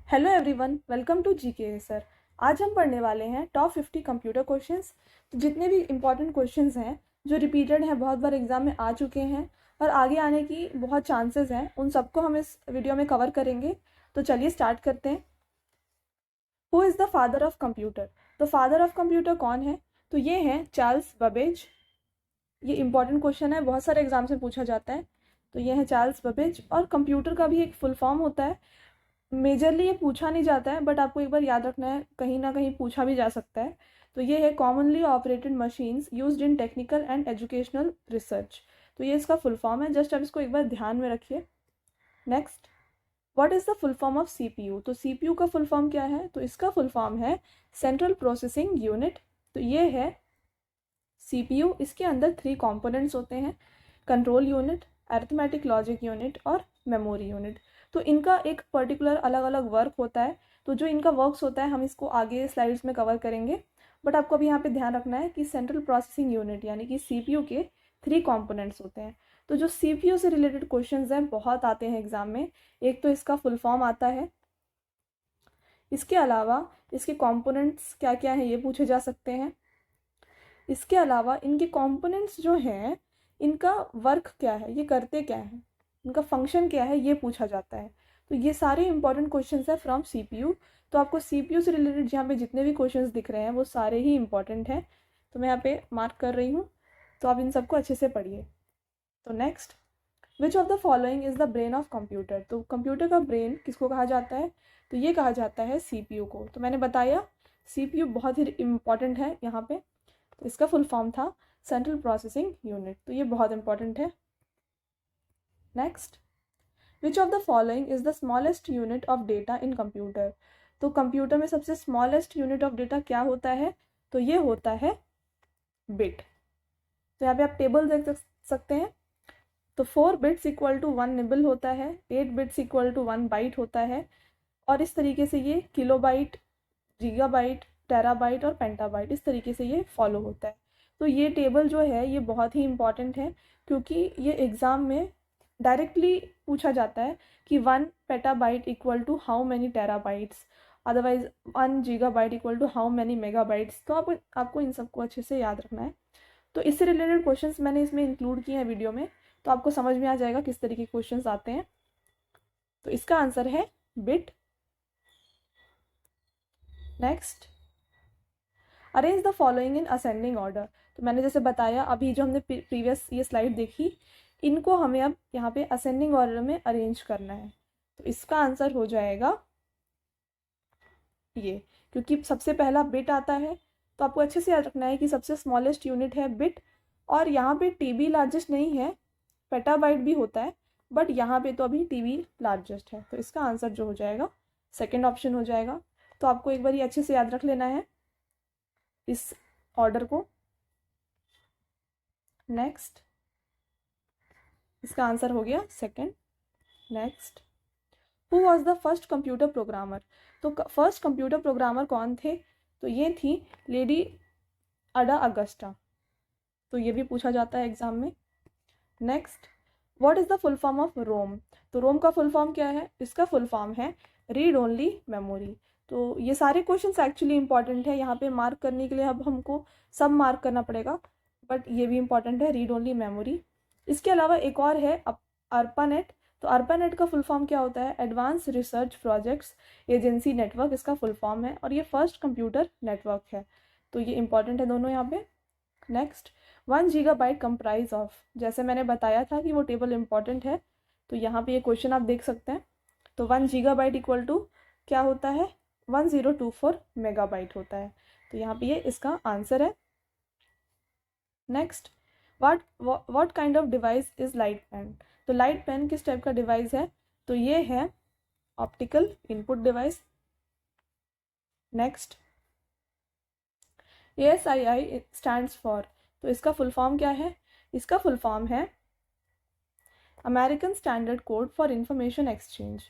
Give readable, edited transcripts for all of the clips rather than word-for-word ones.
Hello everyone, welcome to GK sir. आज हम पढ़ने वाले हैं टॉप 50 कंप्यूटर क्वेश्चंस। तो जितने भी इम्पॉर्टेंट क्वेश्चंस हैं जो रिपीटेड हैं, बहुत बार एग्जाम में आ चुके हैं और आगे आने की बहुत चांसेस हैं, उन सबको हम इस वीडियो में कवर करेंगे। तो चलिए स्टार्ट करते हैं। Who is the father of computer? तो फादर ऑफ कंप्यूटर कौन है? तो ये हैं चार्ल्स बबेज। ये इंपॉर्टेंट क्वेश्चन है, बहुत सारे एग्जाम से पूछा जाता है। तो ये है चार्ल्स बबेज। और कंप्यूटर का भी एक फुल फॉर्म होता है। मेजरली ये पूछा नहीं जाता है, बट आपको एक बार याद रखना है, कहीं ना कहीं पूछा भी जा सकता है। तो ये है commonly operated machines used in technical and educational research. तो ये इसका फुल फॉर्म है, जस्ट आप इसको एक बार ध्यान में रखिए। Next, what is the full form of CPU? तो सीपीयू का फुल फॉर्म क्या है? तो इसका फुल फॉर्म है सेंट्रल प्रोसेसिंग यूनिट। तो ये है सीपीयू। इसके अंदर 3 कंपोनेंट्स होते हैं, control unit, arithmetic logic unit और मेमोरी यूनिट। तो इनका एक पर्टिकुलर अलग अलग वर्क होता है। तो जो इनका वर्क्स होता है हम इसको आगे स्लाइड्स में कवर करेंगे, बट आपको अभी यहाँ पे ध्यान रखना है कि सेंट्रल प्रोसेसिंग यूनिट यानी कि सीपीयू के 3 कंपोनेंट्स होते हैं। तो जो सीपीयू से रिलेटेड क्वेश्चंस हैं बहुत आते हैं एग्जाम में। एक तो इसका फुल फॉर्म आता है, इसके अलावा इसके कंपोनेंट्स क्या क्या हैं ये पूछे जा सकते हैं। इसके अलावा इनके कंपोनेंट्स जो हैं, इनका वर्क क्या है, ये करते क्या है, इनका फंक्शन क्या है, ये पूछा जाता है। तो ये सारे इंपॉर्टेंट क्वेश्चंस हैं फ्रॉम सीपीयू। तो आपको सीपीयू से रिलेटेड यहाँ पे जितने भी क्वेश्चंस दिख रहे हैं वो सारे ही इंपॉर्टेंट हैं। तो मैं यहाँ पे मार्क कर रही हूँ, तो आप इन सबको अच्छे से पढ़िए। तो next, which of the following is the brain of computer? तो कंप्यूटर का ब्रेन किसको कहा जाता है? तो ये कहा जाता है सीपीयू को। तो मैंने बताया सीपीयू बहुत ही इंपॉर्टेंट है यहाँ पे। तो इसका फुल फॉर्म था सेंट्रल प्रोसेसिंग यूनिट। तो ये बहुत इंपॉर्टेंट है। Next, which of the following is the smallest unit of data in computer? तो कंप्यूटर में सबसे स्मॉलेस्ट यूनिट ऑफ डेटा क्या होता है? तो ये होता है बिट। तो यहाँ पे आप टेबल देख सकते हैं। तो 4 बिट्स इक्वल टू 1 निबल होता है, 8 बिट्स इक्वल टू 1 बाइट होता है, और इस तरीके से ये किलोबाइट, गीगाबाइट, टेराबाइट और पेंटाबाइट, इस तरीके से ये फॉलो होता है। तो ये टेबल जो है ये बहुत ही इंपॉर्टेंट है, क्योंकि ये एग्ज़ाम में डायरेक्टली पूछा जाता है कि 1 petabyte equal to how many terabytes, otherwise 1 gigabyte equal to how many megabytes. तो आपको इन सबको अच्छे से याद रखना है। तो इससे रिलेटेड क्वेश्चंस मैंने इसमें इंक्लूड किए हैं वीडियो में, तो आपको समझ में आ जाएगा किस तरीके के क्वेश्चंस आते हैं। तो इसका आंसर है bit. Next, arrange the following in ascending order. तो मैंने जैसे बताया अभी जो हमने प्रीवियस ये स्लाइड देखी, इनको हमें अब यहाँ पे असेंडिंग ऑर्डर में अरेंज करना है। तो इसका आंसर हो जाएगा ये, क्योंकि सबसे पहला बिट आता है। तो आपको अच्छे से याद रखना है कि सबसे स्मॉलेस्ट यूनिट है बिट, और यहाँ पे टीबी लार्जेस्ट नहीं है, पेटाबाइट भी होता है, बट यहाँ पे तो अभी टीबी लार्जेस्ट है। तो इसका आंसर जो हो जाएगा सेकेंड ऑप्शन हो जाएगा। तो आपको एक बार ये अच्छे से याद रख लेना है इस ऑर्डर को। नेक्स्ट, इसका आंसर हो गया second. Next, who was the first computer programmer? तो फर्स्ट कंप्यूटर प्रोग्रामर कौन थे? तो ये थी लेडी अडा अगस्टा। तो ये भी पूछा जाता है एग्जाम में। Next, what is the full form of ROM? तो रोम का फुल फॉर्म क्या है? इसका फुल फॉर्म है रीड ओनली मेमोरी। तो ये सारे क्वेश्चंस एक्चुअली इंपॉर्टेंट है, यहाँ पे मार्क करने के लिए अब हमको सब मार्क करना पड़ेगा, बट ये भी इंपॉर्टेंट है, रीड ओनली मेमोरी। इसके अलावा एक और है अर्पानेट। तो अर्पानेट का फुल फॉर्म क्या होता है? Advance research projects agency network इसका फुल फॉर्म है, और ये फर्स्ट कंप्यूटर नेटवर्क है। तो ये इंपॉर्टेंट है दोनों यहाँ पे। नेक्स्ट, 1 गीगाबाइट कंप्राइज ऑफ, जैसे मैंने बताया था कि वो टेबल इंपॉर्टेंट है, तो यहाँ पे ये क्वेश्चन आप देख सकते हैं। तो 1 गीगाबाइट इक्वल टू क्या होता है? 1024 मेगाबाइट होता है। तो यहाँ पे ये इसका आंसर है। Next, what kind of device is light pen? तो लाइट पेन किस टाइप का डिवाइस है? तो ये है optical input device. Next, ASII stands for, तो इसका फुल फॉर्म क्या है? इसका फुल फॉर्म है American Standard Code for Information Interchange.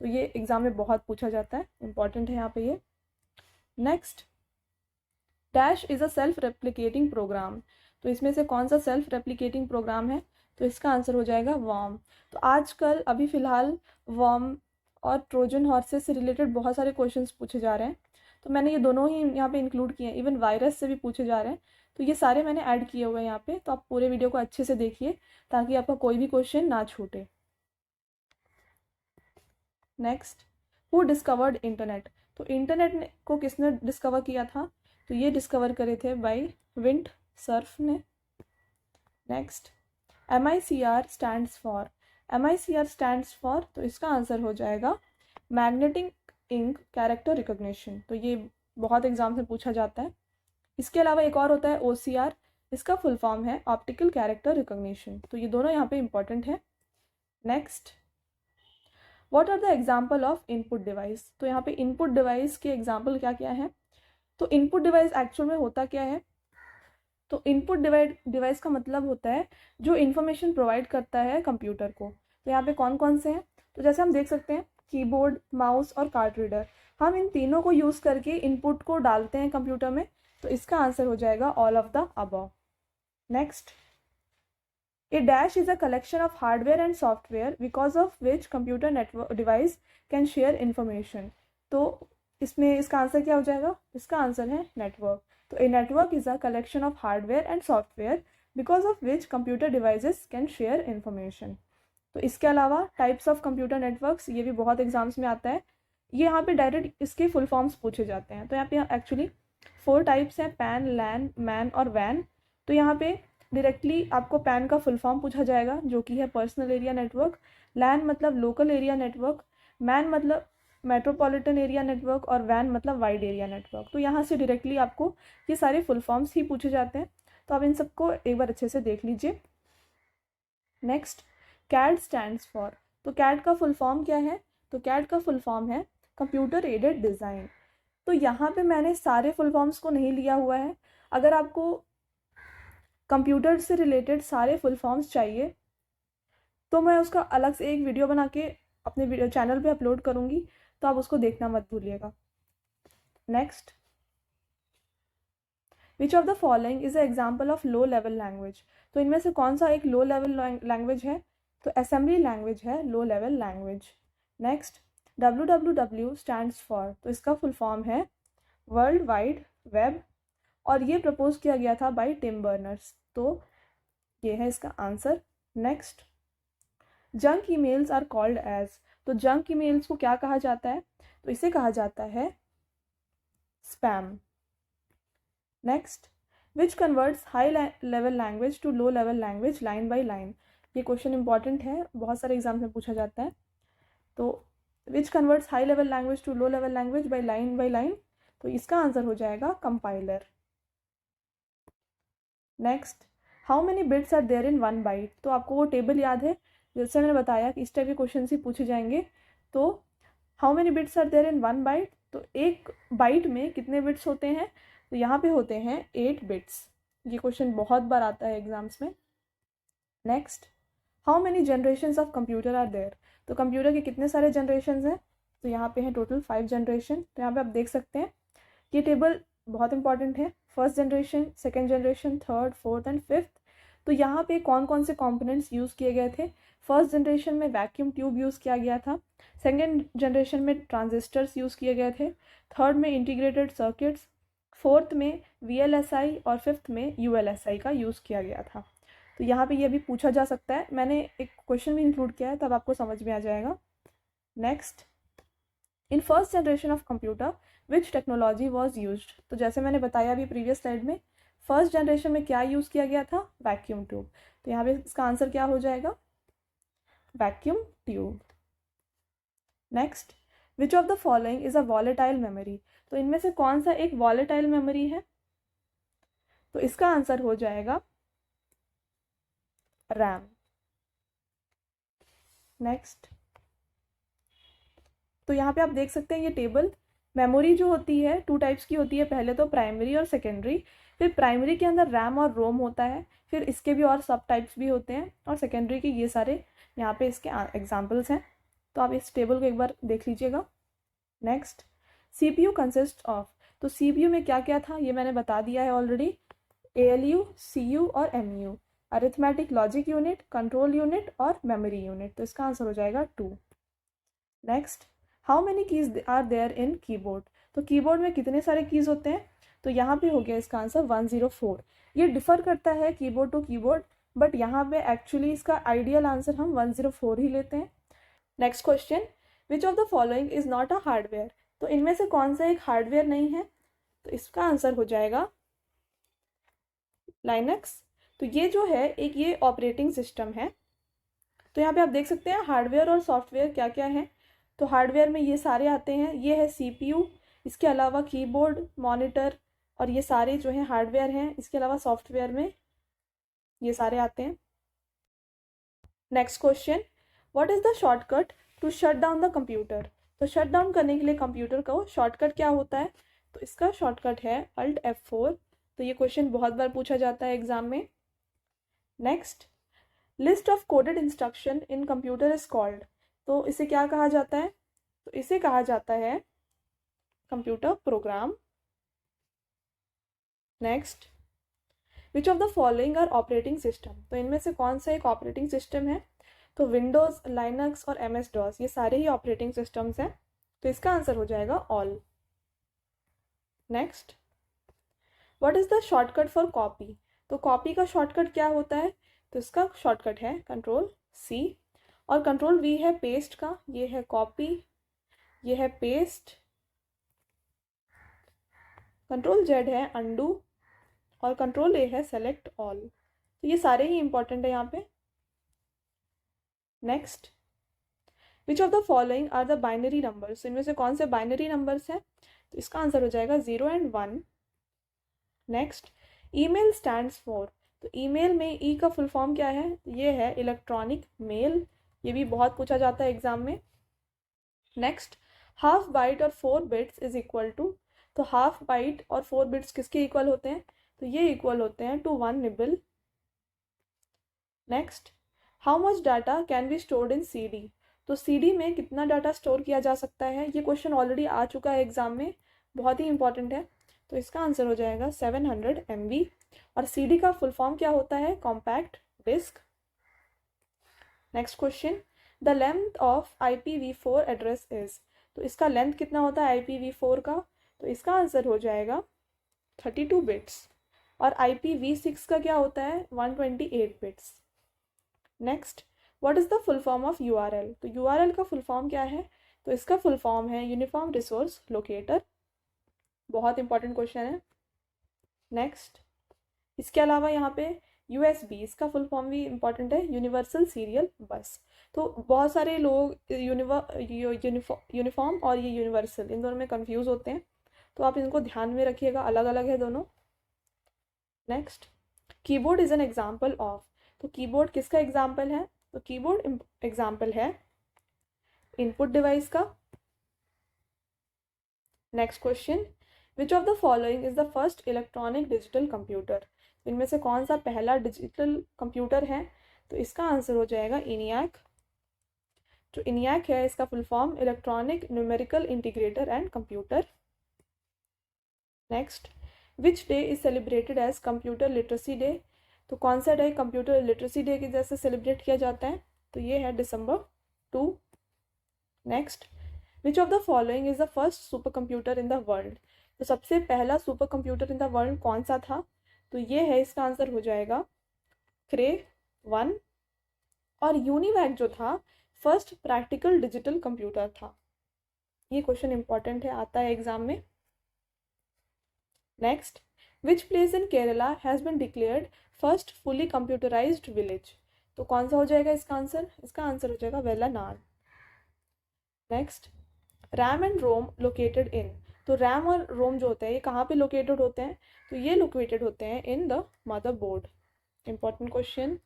तो ये एग्जाम में बहुत पूछा जाता है, इंपॉर्टेंट है यहाँ पे ये। Next, dash is a self replicating program. तो इसमें से कौन सा सेल्फ रेप्लिकेटिंग प्रोग्राम है? तो इसका आंसर हो जाएगा वर्म। तो आजकल अभी फ़िलहाल वर्म और ट्रोजन हॉर्सेस से रिलेटेड बहुत सारे क्वेश्चंस पूछे जा रहे हैं, तो मैंने ये दोनों ही यहाँ पे इंक्लूड किए हैं। इवन वायरस से भी पूछे जा रहे हैं, तो ये सारे मैंने ऐड किए हुए हैं यहाँ पे। तो आप पूरे वीडियो को अच्छे से देखिए ताकि आपका कोई भी क्वेश्चन ना छूटे। Next, who discovered internet? तो इंटरनेट को किसने डिस्कवर किया था? तो ये डिस्कवर करे थे बाय विंड सर्फ ने। Next, MICR stands for? MICR stands for, तो इसका आंसर हो जाएगा मैग्नेटिक इंक कैरेक्टर रिकॉग्निशन। तो ये बहुत एग्जाम से पूछा जाता है। इसके अलावा एक और होता है OCR, इसका फुल फॉर्म है ऑप्टिकल कैरेक्टर रिकॉग्निशन। तो ये दोनों यहाँ पे इंपॉर्टेंट है। Next, what are the example of input device? तो यहाँ पे इनपुट डिवाइस के एग्जाम्पल क्या क्या है? तो इनपुट डिवाइस एक्चुअल में होता क्या है? तो इनपुट डिवाइस का मतलब होता है जो इन्फॉर्मेशन प्रोवाइड करता है कंप्यूटर को। तो यहाँ पे कौन कौन से हैं? तो जैसे हम देख सकते हैं कीबोर्ड, माउस और कार्ड रीडर, हम इन तीनों को यूज़ करके इनपुट को डालते हैं कंप्यूटर में। तो इसका आंसर हो जाएगा all of the above. Next, A dash is a collection of hardware and software because of which computer network device can share information. तो इसमें इसका आंसर क्या हो जाएगा? इसका आंसर है नेटवर्क। तो a network is a collection of hardware and software because of which computer devices can share information. तो इसके अलावा टाइप्स ऑफ कंप्यूटर नेटवर्क्स, ये भी बहुत एग्जाम्स में आता है। ये यहाँ पे डायरेक्ट इसके फुल फॉर्म्स पूछे जाते हैं। तो यहाँ पे एक्चुअली 4 टाइप्स हैं, पैन, लैन, मैन और वैन। तो यहाँ पे डायरेक्टली आपको पैन का फुल फॉर्म पूछा जाएगा जो कि है पर्सनल एरिया नेटवर्क, लैन मतलब लोकल एरिया नेटवर्क, मैन मतलब मेट्रोपॉलिटन एरिया नेटवर्क और वैन मतलब वाइड एरिया नेटवर्क। तो यहाँ से डायरेक्टली आपको ये सारे फुल फॉर्म्स ही पूछे जाते हैं। तो आप इन सबको एक बार अच्छे से देख लीजिए। Next, CAD stands for? तो CAD का फुल फॉर्म क्या है? तो CAD का फुल फॉर्म है कंप्यूटर एडेड डिज़ाइन। तो यहाँ पे मैंने सारे फुल फॉर्म्स को नहीं लिया हुआ है। अगर आपको कंप्यूटर से रिलेटेड सारे फुल फॉर्म्स चाहिए तो मैं उसका अलग से एक वीडियो बना के अपने चैनल पे अपलोड करूँगी, तो आप उसको देखना मत भूलिएगा। Next, which of the following is a example of low level language? तो इनमें से कौन सा एक लो लेवल लैंग्वेज है? तो असेंबली लैंग्वेज है लो level language. Next, WWW stands for? तो इसका फुल फॉर्म है वर्ल्ड वाइड वेब और ये प्रपोज किया गया था बाय टिम बर्नर्स। तो ये है इसका answer. Next, junk emails are called as? तो जंक ईमेल्स को क्या कहा जाता है? तो इसे कहा जाता है spam. Next, which converts high level language to low level language line by line? ये क्वेश्चन इंपॉर्टेंट है, बहुत सारे एग्जाम में पूछा जाता है। तो which converts high level language to low level language by line? तो इसका आंसर हो जाएगा compiler. Next, how many bits are there in 1 byte? तो आपको वो टेबल याद है जैसे मैंने बताया कि इस टाइप के क्वेश्चन ही पूछे जाएंगे। तो how many bits are there in 1 byte? तो एक बाइट में कितने बिट्स होते हैं? तो यहाँ पे होते हैं 8 बिट्स। ये क्वेश्चन बहुत बार आता है एग्जाम्स में। Next, how many generations of computer are there? तो कंप्यूटर के कितने सारे जनरेशन्स हैं? तो यहाँ पे हैं टोटल 5 जनरेशन। तो यहाँ पे आप देख सकते हैं ये टेबल बहुत इंपॉर्टेंट है। First generation, second generation, third, fourth and fifth. तो यहाँ पे कौन कौन से कंपोनेंट्स यूज़ किए गए थे? फर्स्ट जनरेशन में वैक्यूम ट्यूब यूज़ किया गया था, सेकेंड जनरेशन में ट्रांजिस्टर्स यूज़ किए गए थे, थर्ड में इंटीग्रेटेड सर्किट्स, फोर्थ में VLSI और फिफ्थ में ULSI का यूज़ किया गया था। तो यहाँ पे ये भी पूछा जा सकता है, मैंने एक क्वेश्चन भी इंक्लूड किया है तब आपको समझ में आ जाएगा। Next, in first generation of computer which technology was used? तो जैसे मैंने बताया अभी प्रीवियस स्लाइड में, फर्स्ट जनरेशन में क्या यूज़ किया गया था? Vacuum tube. तो यहाँ पे इसका आंसर क्या हो जाएगा? Vacuum tube. Next, which of the following is a volatile memory? तो इनमें से कौन सा एक वॉलेटाइल मेमोरी है? तो इसका आंसर हो जाएगा रैम। नेक्स्ट, तो यहाँ पे आप देख सकते हैं ये टेबल, मेमोरी जो होती है 2 टाइप्स की होती है, पहले तो प्राइमरी और सेकेंडरी। फिर प्राइमरी के अंदर रैम और रोम होता है, फिर इसके भी और सब टाइप्स भी होते हैं, और सेकेंडरी के ये सारे यहाँ पे इसके एग्जाम्पल्स हैं। तो आप इस टेबल को एक बार देख लीजिएगा। Next, CPU consist of? तो CPU में क्या क्या था ये मैंने बता दिया है ऑलरेडी। ALU, CU और MU, arithmetic logic unit, control unit और मेमोरी यूनिट। तो इसका आंसर हो जाएगा 2। Next, how many keys are there in keyboard, तो कीबोर्ड में कितने सारे कीज होते हैं, तो यहाँ पे हो गया इसका आंसर 104। ये डिफर करता है कीबोर्ड टू कीबोर्ड, बट यहाँ पे एक्चुअली इसका आइडियल आंसर हम 104 ही लेते हैं। Next question, which of the following is not a hardware, तो इनमें से कौन सा एक हार्डवेयर नहीं है, तो इसका आंसर हो जाएगा लाइनक्स। तो ये जो है एक ये ऑपरेटिंग सिस्टम है। तो यहाँ पे आप देख सकते हैं हार्डवेयर और सॉफ्टवेयर क्या क्या है। तो हार्डवेयर में ये सारे आते हैं, ये है सीपीयू, इसके अलावा कीबोर्ड, मॉनिटर, और ये सारे जो हैं हार्डवेयर हैं। इसके अलावा सॉफ्टवेयर में ये सारे आते हैं। Next question, what is the shortcut to shut down the computer, तो शट डाउन करने के लिए कंप्यूटर का शॉर्टकट क्या होता है, तो इसका शॉर्टकट है Alt F4। तो ये क्वेश्चन बहुत बार पूछा जाता है एग्जाम में। Next, list of coded instruction in computer is called, तो इसे क्या कहा जाता है, तो इसे कहा जाता है computer program. Next, which of the following are operating system, तो इनमें से कौन सा एक ऑपरेटिंग सिस्टम है, तो विंडोज़, लाइनक्स और MS DOS ये सारे ही ऑपरेटिंग सिस्टम्स हैं। तो इसका आंसर हो जाएगा all. Next, what is the shortcut for copy, तो कॉपी का शॉर्टकट क्या होता है, तो इसका शॉर्टकट है Ctrl+C, और Ctrl+V है पेस्ट का, ये है कॉपी, ये है पेस्ट, Ctrl+Z है अनडू, और Ctrl+A है सेलेक्ट ऑल। तो ये सारे ही इंपॉर्टेंट है यहाँ पे। Next, which of the following are the binary numbers, इनमें से कौन से बाइनरी नंबर्स हैं, तो इसका आंसर हो जाएगा 0 और 1। नेक्स्ट, ईमेल स्टैंड्स फॉर, तो ईमेल में ई का फुल फॉर्म क्या है, ये है इलेक्ट्रॉनिक मेल, ये भी बहुत पूछा जाता है एग्जाम में। नेक्स्ट, हाफ बाइट और 4 बिट्स इज इक्वल टू, तो हाफ बाइट और 4 बिट्स किसके इक्वल होते हैं, तो ये इक्वल होते हैं to 1 nibble. Next, how much data can be stored in CD, तो CD में कितना डाटा स्टोर किया जा सकता है, ये क्वेश्चन ऑलरेडी आ चुका है एग्जाम में, बहुत ही इंपॉर्टेंट है। तो इसका आंसर हो जाएगा 700 MB, और CD का फुल फॉर्म क्या होता है, compact disc. Next question, the length of IPv4 address is, तो इसका लेंथ कितना होता है IPv4 का, तो इसका आंसर हो जाएगा 32 बिट्स, और IPv6 का क्या होता है 128 bits. Next, what is the full form of URL, तो URL का फुल फॉर्म क्या है, तो इसका फुल फॉर्म है यूनिफॉर्म रिसोर्स लोकेटर, बहुत इंपॉर्टेंट क्वेश्चन है। नेक्स्ट, इसके अलावा यहाँ पे USB, इसका फुल फॉर्म भी इंपॉर्टेंट है, यूनिवर्सल सीरियल बस। तो बहुत सारे लोग यूनिफॉर्म और ये यूनिवर्सल इन दोनों में कंफ्यूज होते हैं, तो आप इनको ध्यान में रखिएगा, अलग अलग है दोनों। Next, keyboard is an example of, तो कीबोर्ड किसका एग्जाम्पल है, तो कीबोर्ड एग्जाम्पल है इनपुट डिवाइस का। Next question, which of the following is the first electronic digital computer, इनमें से कौन सा पहला डिजिटल कंप्यूटर है, तो इसका आंसर हो जाएगा ENIAC। जो ENIAC है इसका full form electronic numerical integrator and computer. Next, which day is celebrated as computer literacy day, तो कौन सा डे कंप्यूटर लिटरेसी डे के जैसे सेलिब्रेट किया जाता है, तो ये है December 2। Next, which of the following is the first super computer in the world, तो सबसे पहला super computer in the world कौन सा था, तो ये है इसका आंसर हो जाएगा क्रे 1, और यूनिवैक जो था फर्स्ट प्रैक्टिकल डिजिटल कंप्यूटर था। ये क्वेश्चन इंपॉर्टेंट है, आता है एग्जाम में। Next, which place in Kerala has been declared first fully computerised village, तो कौन सा हो जाएगा इसका आंसर हो जाएगा Vellanad. Next, RAM and ROM located in, तो रैम और रोम जो होते हैं ये कहाँ पे लोकेटेड होते हैं, तो ये लोकेटेड होते हैं in the motherboard. Important question.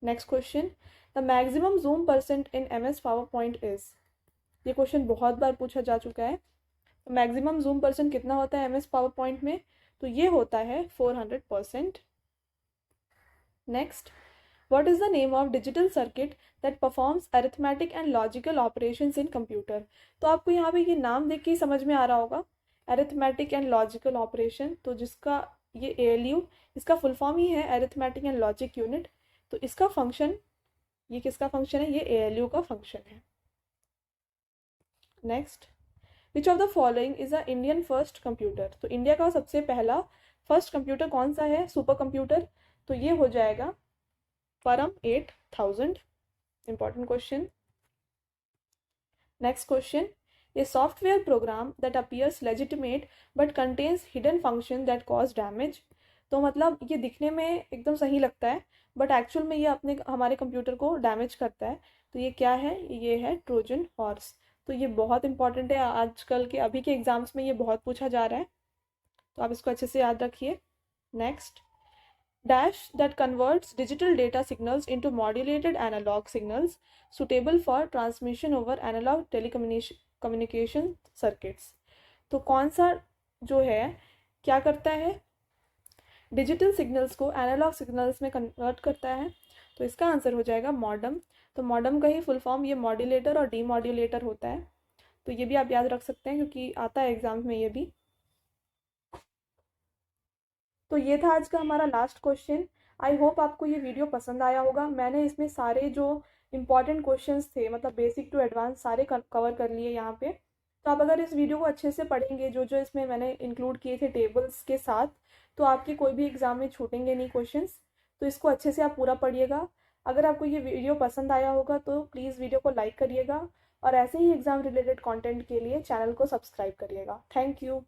Next question, the maximum zoom percent in MS PowerPoint is, ये क्वेश्चन बहुत बार पूछा जा चुका है। तो मैक्सिमम जूम परसेंट कितना होता है MS पावरपॉइंट में, तो ये होता है 400%। Next, what is the name of digital circuit that performs arithmetic and logical operations in computer, तो आपको यहाँ पे ये नाम देख के ही समझ में आ रहा होगा, अरिथमेटिक एंड लॉजिकल ऑपरेशन, तो जिसका ये ALU, इसका फुल फॉर्म ही है अरिथमेटिक एंड लॉजिक यूनिट। तो इसका फंक्शन, ये किसका फंक्शन है, ये ALU का फंक्शन है। Next, which of the following is a Indian first computer? तो इंडिया का सबसे पहला फर्स्ट कंप्यूटर कौन सा है, सुपर कंप्यूटर? तो ये हो जाएगा परम 8000. Important question. Next question, a software program that appears legitimate but contains hidden function that cause damage. तो मतलब ये दिखने में एकदम सही लगता है बट एक्चुअल में ये हमारे कंप्यूटर को डैमेज करता है. तो ये क्या है? ये है ट्रोजन हॉर्स. तो ये बहुत इंपॉर्टेंट है, आजकल के अभी के एग्जाम्स में ये बहुत पूछा जा रहा है, तो आप इसको अच्छे से याद रखिए. Next, dash that converts digital data signals into modulated analog signals suitable for transmission over analog telecommunication circuits. तो कौन सा जो है क्या करता है, डिजिटल सिग्नल्स को एनालॉग सिग्नल्स में कन्वर्ट करता है? तो इसका आंसर हो जाएगा मॉडम. तो मॉडम का ही फुल फॉर्म ये मॉड्यूलेटर और डीमॉड्यूलेटर होता है. तो ये भी आप याद रख सकते हैं क्योंकि आता है एग्जाम में ये भी. तो ये था आज का हमारा लास्ट क्वेश्चन. आई होप आपको ये वीडियो पसंद आया होगा. मैंने इसमें सारे जो इम्पॉर्टेंट क्वेश्चंस थे, मतलब बेसिक टू एडवांस, सारे कवर कर लिए यहाँ पे. तो आप अगर इस वीडियो को अच्छे से पढ़ेंगे, जो जो इसमें मैंने इंक्लूड किए थे टेबल्स के साथ, तो आपके कोई भी एग्ज़ाम में छूटेंगे नहीं क्वेश्चंस. तो इसको अच्छे से आप पूरा पढ़िएगा. अगर आपको ये वीडियो पसंद आया होगा तो प्लीज़ वीडियो को लाइक करिएगा और ऐसे ही एग्ज़ाम रिलेटेड कंटेंट के लिए चैनल को सब्सक्राइब करिएगा. Thank you.